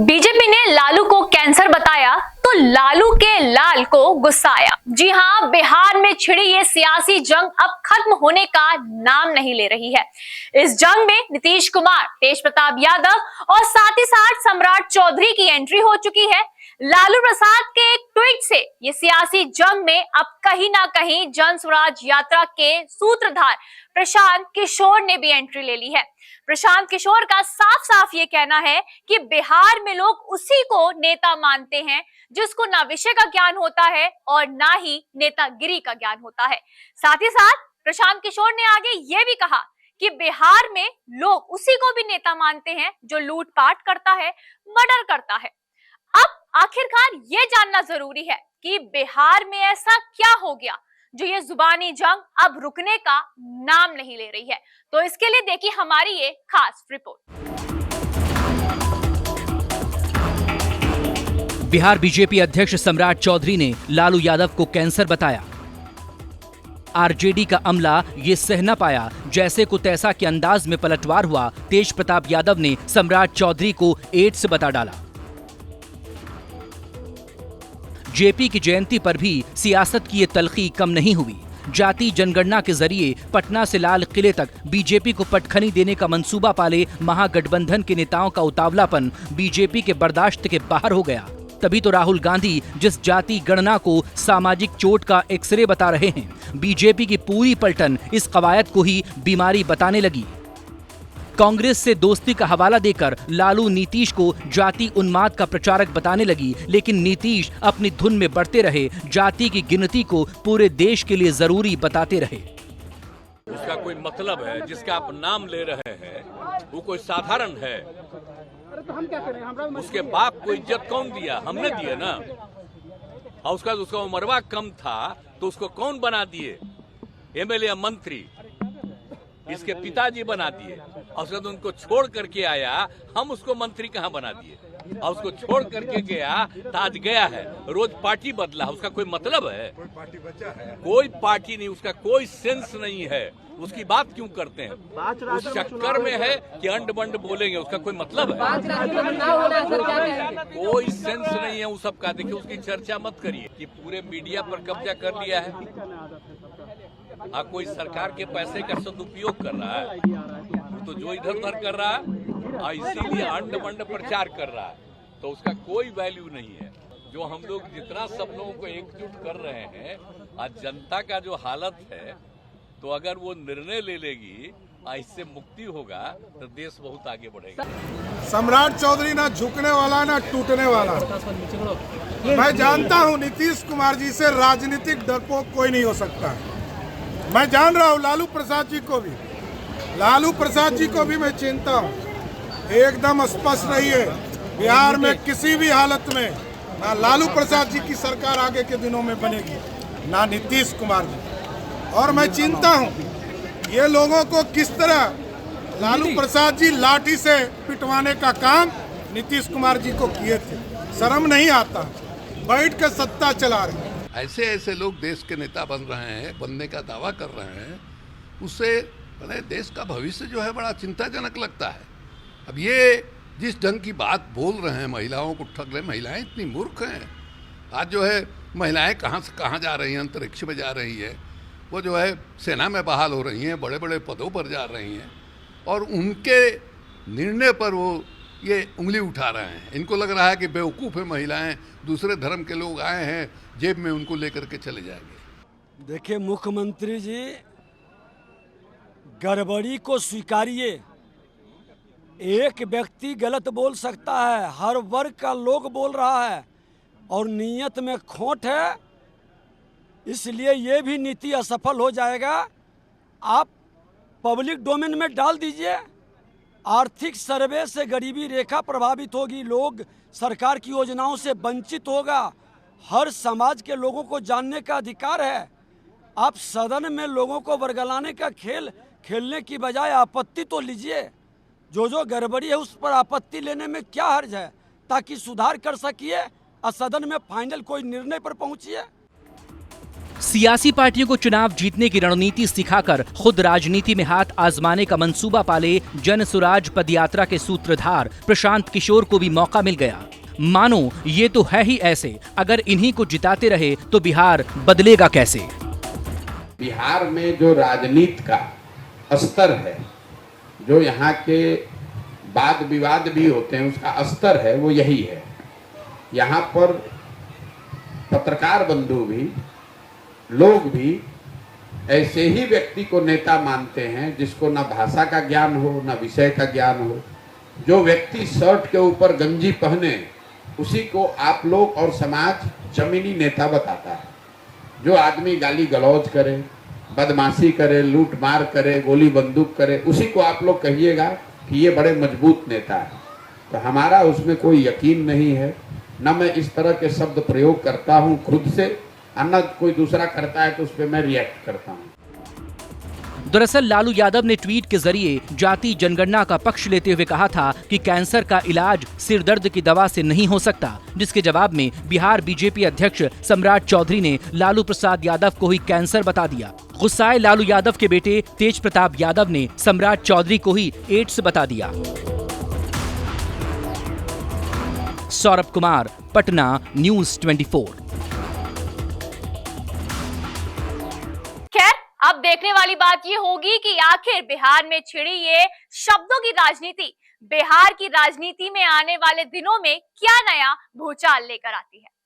BJP ने लालू को cancer बताया तो लालू के लाल को गुस्साया। जी हां, बिहार में छिड़ी ये सियासी जंग अब खत्म होने का नाम नहीं ले रही है। इस जंग में नीतीश कुमार, तेज प्रताप यादव और साथ ही साथ सम्राट चौधरी की एंट्री हो चुकी है। लालू प्रसाद के एक ट्वीट से ये सियासी जंग में अब कहीं ना कहीं जन स्वराज यात्रा के सूत्रधार प्रशांत किशोर ने भी एंट्री ले ली है। प्रशांत किशोर का साफ साफ ये कहना है कि बिहार में लोग उसी को नेता मानते हैं जिसको ना विषय का ज्ञान होता है और ना ही नेतागिरी का ज्ञान होता है। साथ ही साथ प्रशांत किशोर ने आगे ये भी कहा कि बिहार में लोग उसी को भी नेता मानते हैं जो लूटपाट करता है, मर्डर करता है। अब आखिरकार ये जानना जरूरी है कि बिहार में ऐसा क्या हो गया जो ये जुबानी जंग अब रुकने का नाम नहीं ले रही है। तो इसके लिए देखिए हमारी ये खास रिपोर्ट। बिहार बीजेपी अध्यक्ष सम्राट चौधरी ने लालू यादव को कैंसर बताया। आरजेडी का अमला ये सह न पाया, जैसे को तैसा के अंदाज में पलटवार हुआ। तेज प्रताप यादव ने सम्राट चौधरी को एड्स बता डाला। जेपी की जयंती पर भी सियासत की ये तलखी कम नहीं हुई। जाति जनगणना के जरिए पटना से लाल किले तक बीजेपी को पटखनी देने का मंसूबा पाले महागठबंधन के नेताओं का उतावलापन बीजेपी के बर्दाश्त के बाहर हो गया। तभी तो राहुल गांधी जिस जाति गणना को सामाजिक चोट का एक्सरे बता रहे हैं, बीजेपी की पूरी पलटन इस कवायद को ही बीमारी बताने लगी। कांग्रेस से दोस्ती का हवाला देकर लालू नीतीश को जाति उन्माद का प्रचारक बताने लगी, लेकिन नीतीश अपनी धुन में बढ़ते रहे, जाति की गिनती को पूरे देश के लिए जरूरी बताते रहे। उसका कोई मतलब है, जिसका आप नाम ले रहे हैं वो कोई साधारण है? उसके बाप को इज्जत कौन दिया? हमने दिए ना। और उसका उमरवा कम था तो उसको कौन बना दिए? एमएलए मंत्री इसके पिताजी बना दिए। और उसके बाद उनको छोड़ करके आया, हम उसको मंत्री कहाँ बना दिए? और उसको छोड़ करके गया तो आज गया है, रोज पार्टी बदला। उसका कोई मतलब है? कोई पार्टी नहीं, उसका कोई सेंस नहीं है। उसकी बात क्यों करते हैं? उस चक्कर में है कि अंड बंड बोलेंगे, उसका कोई मतलब है? कोई सेंस नहीं है उस सबका। देखिए, उसकी चर्चा मत करिए कि पूरे मीडिया पर कब्जा कर लिया है। कोई सरकार के पैसे का सदुपयोग कर रहा है तो जो इधर उधर कर रहा है, इसीलिए अंड बंड प्रचार कर रहा है, तो उसका कोई वैल्यू नहीं है। जो हम लोग जितना सब लोगों को एकजुट कर रहे हैं, आज जनता का जो हालत है, तो अगर वो निर्णय ले लेगी, इससे मुक्ति होगा, तो देश बहुत आगे बढ़ेगा। सम्राट चौधरी ना झुकने वाला ना टूटने वाला। मैं जानता हूं नीतीश कुमार जी से राजनीतिक डरपोक कोई नहीं हो सकता है। मैं जान रहा हूं लालू प्रसाद जी को भी मैं चिंता हूं। एकदम स्पष्ट रहिए, बिहार में किसी भी हालत में ना लालू प्रसाद जी की सरकार आगे के दिनों में बनेगी, ना नीतीश कुमार जी। और मैं चिंता हूं ये लोगों को किस तरह लालू प्रसाद जी लाठी से पिटवाने का काम नीतीश कुमार जी को किए थे। शर्म नहीं आता, बैठ कर सत्ता चला रहे हैं। ऐसे ऐसे लोग देश के नेता बन रहे हैं, बनने का दावा कर रहे हैं, उससे देश का भविष्य जो है बड़ा चिंताजनक लगता है। अब ये जिस ढंग की बात बोल रहे हैं, महिलाओं को ठग रहे, महिलाएं इतनी मूर्ख हैं। आज जो है महिलाएं कहाँ से कहाँ जा रही हैं, अंतरिक्ष में जा रही है, वो जो है सेना में बहाल हो रही हैं, बड़े बड़े पदों पर जा रही हैं, और उनके निर्णय पर वो ये उंगली उठा रहे हैं। इनको लग रहा है कि बेवकूफ़ है महिलाएं, दूसरे धर्म के लोग आए हैं, जेब में उनको लेकर के चले जाएंगे। देखिए मुख्यमंत्री जी, गड़बड़ी को स्वीकारिए। एक व्यक्ति गलत बोल सकता है, हर वर्ग का लोग बोल रहा है और नीयत में खोट है, इसलिए ये भी नीति असफल हो जाएगा। आप पब्लिक डोमेन में डाल दीजिए। आर्थिक सर्वे से गरीबी रेखा प्रभावित होगी, लोग सरकार की योजनाओं से वंचित होगा। हर समाज के लोगों को जानने का अधिकार है। आप सदन में लोगों को वर्गलाने का खेल खेलने की बजाय आपत्ति तो लीजिए। जो गड़बड़ी है उस पर आपत्ति लेने में क्या हर्ज है, ताकि सुधार कर सकिए और सदन में फाइनल कोई निर्णय पर पहुंचिए। सियासी पार्टियों को चुनाव जीतने की रणनीति सिखाकर खुद राजनीति में हाथ आजमाने का मंसूबा पाले जन सुराज पदयात्रा के सूत्रधार प्रशांत किशोर को भी मौका मिल गया। मानो ये तो है ही ऐसे, अगर इन्हीं को जिताते रहे तो बिहार बदलेगा कैसे। बिहार में जो राजनीति का स्तर है, जो यहाँ के वाद विवाद भी होते हैं, उसका स्तर है वो यही है। यहाँ पर पत्रकार बंधु भी, लोग भी ऐसे ही व्यक्ति को नेता मानते हैं जिसको ना भाषा का ज्ञान हो, ना विषय का ज्ञान हो। जो व्यक्ति शर्ट के ऊपर गंजी पहने उसी को आप लोग और समाज जमीनी नेता बताता है। जो आदमी गाली गलौज करे, बदमाशी करे, लूट मार करे, गोली बंदूक करे, उसी को आप लोग कहिएगा कि ये बड़े मजबूत नेता है। तो हमारा उसमें कोई यकीन नहीं है, न मैं इस तरह के शब्द प्रयोग करता हूं खुद से, न कोई दूसरा करता है तो उस पर मैं रिएक्ट करता हूं। दरअसल लालू यादव ने ट्वीट के जरिए जाति जनगणना का पक्ष लेते हुए कहा था कि कैंसर का इलाज सिरदर्द की दवा से नहीं हो सकता, जिसके जवाब में बिहार बीजेपी अध्यक्ष सम्राट चौधरी ने लालू प्रसाद यादव को ही कैंसर बता दिया। गुस्साए लालू यादव के बेटे तेज प्रताप यादव ने सम्राट चौधरी को ही एड्स बता दिया। सौरभ कुमार, पटना, न्यूज़ 24। खैर, अब देखने वाली बात ये होगी कि आखिर बिहार में छिड़ी ये शब्दों की राजनीति बिहार की राजनीति में आने वाले दिनों में क्या नया भूचाल लेकर आती है।